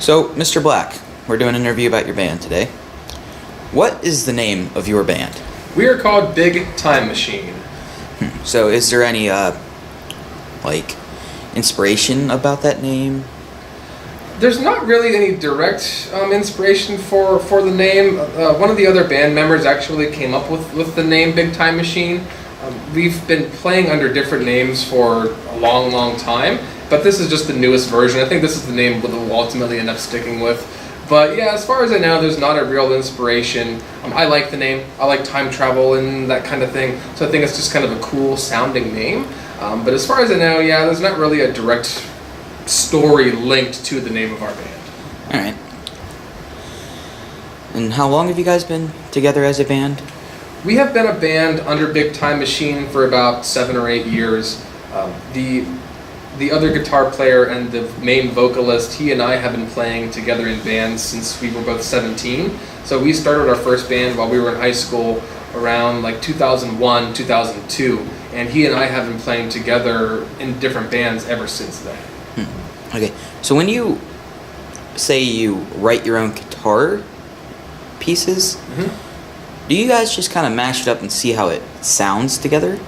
So, Mr. Black, we're doing an interview about your band today. What is the name of your band? We are called Big Time Machine. So, is there any, inspiration about that name? There's not really any direct inspiration for the name. One of the other band members actually came up with the name Big Time Machine. We've been playing under different names for a long, long time, but this is just the newest version. I think this is the name we'll ultimately end up sticking with. But yeah, as far as I know, there's not a real inspiration. I like the name. I like time travel and that kind of thing, so I think it's just kind of a cool sounding name. But as far as I know, yeah, there's not really a direct story linked to the name of our band. Alright. And how long have you guys been together as a band? We have been a band under Big Time Machine for about 7 or 8 years. The other guitar player and the main vocalist, he and I have been playing together in bands since we were both 17. So we started our first band while we were in high school around 2001, 2002. And he and I have been playing together in different bands ever since then. Okay, so when you say you write your own guitar pieces, do you guys just kind of mash it up and see how it sounds together?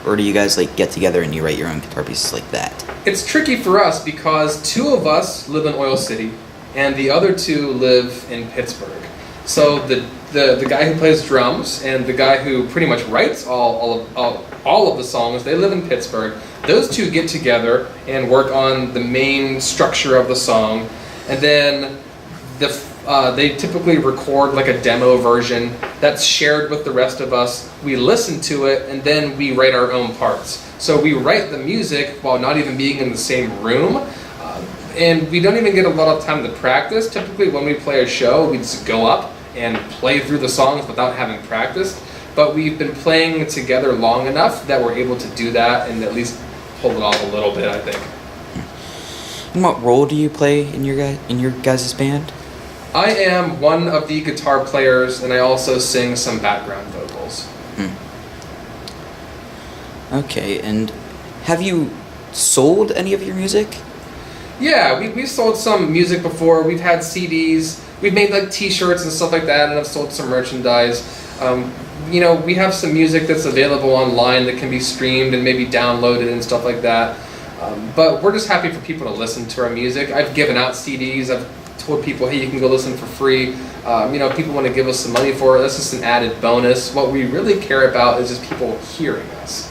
Or do you guys get together and you write your own guitar pieces like that? It's tricky for us because 2 of us live in Oil City and the other 2 live in Pittsburgh. So the guy who plays drums and the guy who pretty much writes all of the songs, they live in Pittsburgh. Those 2 get together and work on the main structure of the song, and then they typically record a demo version that's shared with the rest of us. We listen to it, and then we write our own parts. So we write the music while not even being in the same room, and we don't even get a lot of time to practice. Typically when we play a show, we just go up and play through the songs without having practiced. But we've been playing together long enough that we're able to do that and at least pull it off a little bit, I think. And what role do you play in your guys' band? I am one of the guitar players, and I also sing some background vocals. Okay, and have you sold any of your music? Yeah, we've sold some music before. We've had CDs. We've made t-shirts and stuff like that, and I've sold some merchandise. We have some music that's available online that can be streamed and maybe downloaded and stuff like that. But we're just happy for people to listen to our music. I've given out CDs. I've told people, hey, you can go listen for free. People want to give us some money for it. That's just an added bonus. What we really care about is just people hearing us.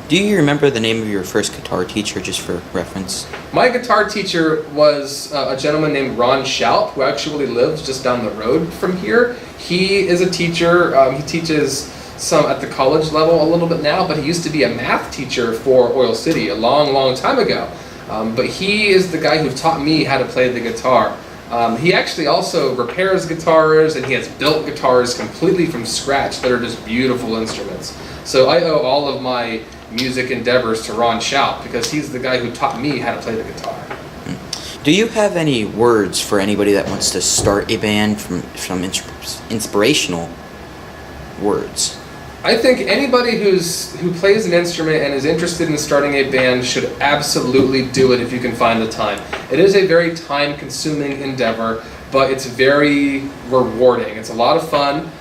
Do you remember the name of your first guitar teacher, just for reference? My guitar teacher was a gentleman named Ron Schaup, who actually lives just down the road from here. He is a teacher. He teaches some at the college level a little bit now, but he used to be a math teacher for Oil City a long, long time ago. But he is the guy who taught me how to play the guitar. He actually also repairs guitars, and he has built guitars completely from scratch that are just beautiful instruments. So I owe all of my music endeavors to Ron Schaup because he's the guy who taught me how to play the guitar. Do you have any words for anybody that wants to start a band from inspirational words? I think anybody who plays an instrument and is interested in starting a band should absolutely do it if you can find the time. It is a very time-consuming endeavor, but it's very rewarding. It's a lot of fun.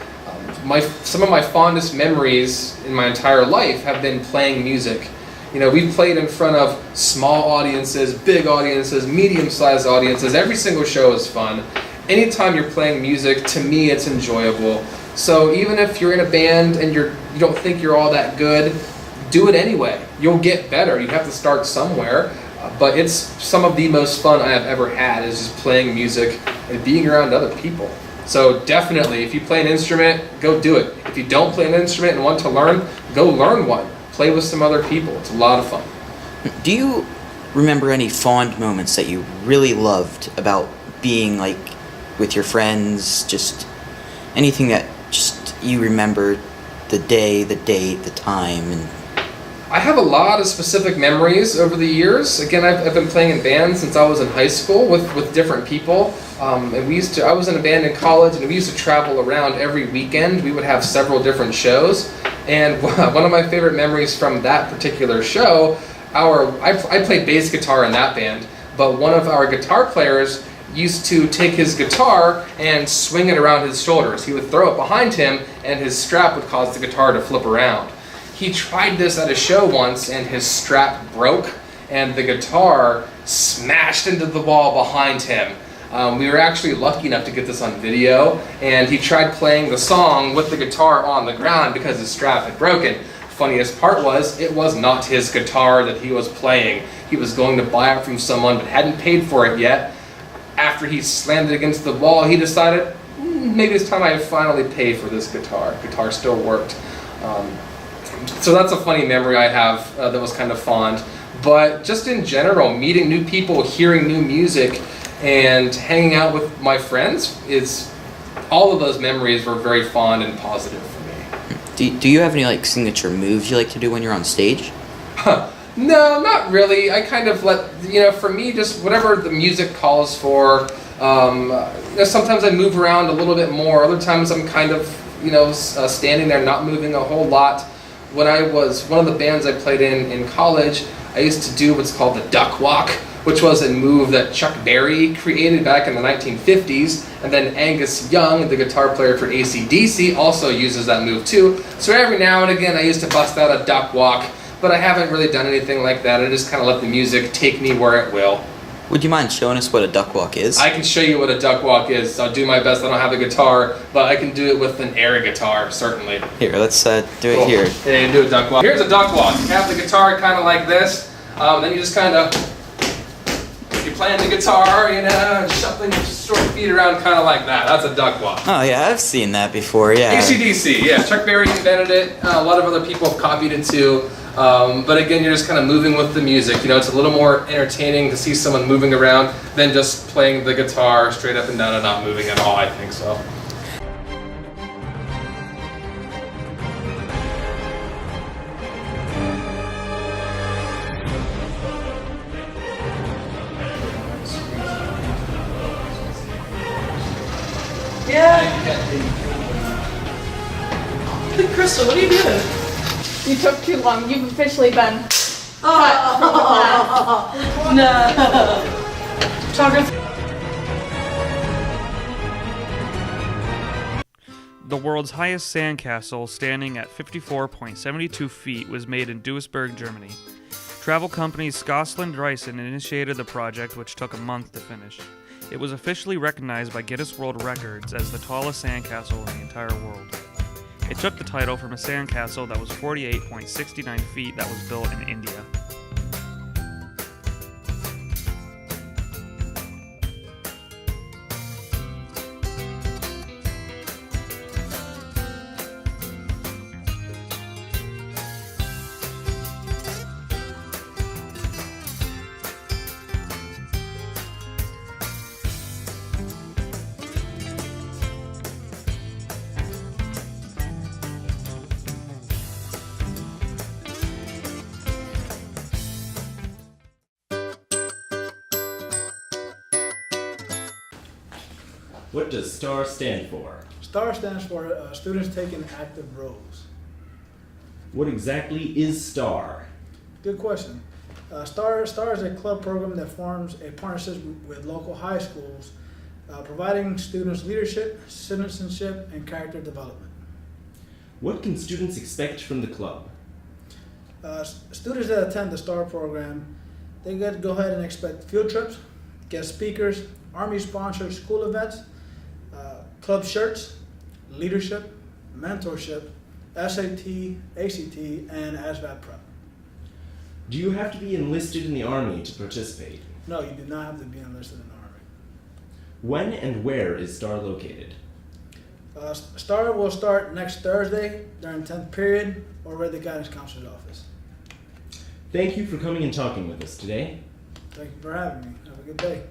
Some of my fondest memories in my entire life have been playing music. We've played in front of small audiences, big audiences, medium-sized audiences. Every single show is fun. Anytime you're playing music, to me, it's enjoyable. So even if you're in a band and you don't think you're all that good, do it anyway. You'll get better. You have to start somewhere. But it's some of the most fun I have ever had is just playing music and being around other people. So definitely, if you play an instrument, go do it. If you don't play an instrument and want to learn, go learn one. Play with some other people. It's a lot of fun. Do you remember any fond moments that you really loved about being with your friends? Just anything that just you remember, the day, the date, the time, and I have a lot of specific memories over the years. Again, I've been playing in bands since I was in high school with different people. And I was in a band in college, and we used to travel around every weekend. We would have several different shows. And one of my favorite memories from that particular show, I played bass guitar in that band. but one of our guitar players used to take his guitar and swing it around his shoulders. He would throw it behind him, and his strap would cause the guitar to flip around. He tried this at a show once, and his strap broke, and the guitar smashed into the wall behind him. We were actually lucky enough to get this on video, and he tried playing the song with the guitar on the ground because his strap had broken. Funniest part was, it was not his guitar that he was playing. He was going to buy it from someone but hadn't paid for it yet. After he slammed it against the wall, he decided, maybe it's time I finally pay for this guitar. Guitar still worked. So that's a funny memory I have that was kind of fond. But just in general, meeting new people, hearing new music, and hanging out with my friends, all of those memories were very fond and positive for me. Do you have any like signature moves you like to do when you're on stage? No, not really. I kind of for me, just whatever the music calls for. Sometimes I move around a little bit more. Other times I'm kind of, standing there not moving a whole lot. When I was one of the bands I played in college, I used to do what's called the duck walk, which was a move that Chuck Berry created back in the 1950s, and then Angus Young, the guitar player for AC/DC, also uses that move too. So every now and again I used to bust out a duck walk, but I haven't really done anything like that. I just kind of let the music take me where it will. Would you mind showing us what a duck walk is? I can show you what a duck walk is. I'll do my best. I don't have a guitar, but I can do it with an air guitar, certainly. Here, let's do it Cool. here. Yeah, you do a duck walk. Here's a duck walk. You have the guitar kind of like this. Then you just kind of, you're playing the guitar, shuffling your short feet around kind of like that. That's a duck walk. Oh yeah, I've seen that before, yeah. AC/DC, yeah. Chuck Berry invented it. A lot of other people have copied it too. But again, you're just kind of moving with the music. It's a little more entertaining to see someone moving around than just playing the guitar straight up and down and not moving at all, I think so. Yeah. Crystal, what are you doing? You took too long. You've officially been No. The world's highest sandcastle, standing at 54.72 feet, was made in Duisburg, Germany. Travel company Skosland Dreisen initiated the project, which took a month to finish. It was officially recognized by Guinness World Records as the tallest sandcastle in the entire world. It took the title from a sandcastle that was 48.69 feet that was built in India. What does STAR stand for? STAR stands for Students Taking Active Roles. What exactly is STAR? Good question. STAR is a club program that forms a partnership with local high schools, providing students leadership, citizenship, and character development. What can students expect from the club? Students that attend the STAR program, they get to go ahead and expect field trips, guest speakers, Army-sponsored school events, club shirts, leadership, mentorship, SAT, ACT, and ASVAB prep. Do you have to be enlisted in the Army to participate? No, you do not have to be enlisted in the Army. When and where is STAR located? STAR will start next Thursday during 10th period over at the Guidance Counselor's office. Thank you for coming and talking with us today. Thank you for having me. Have a good day.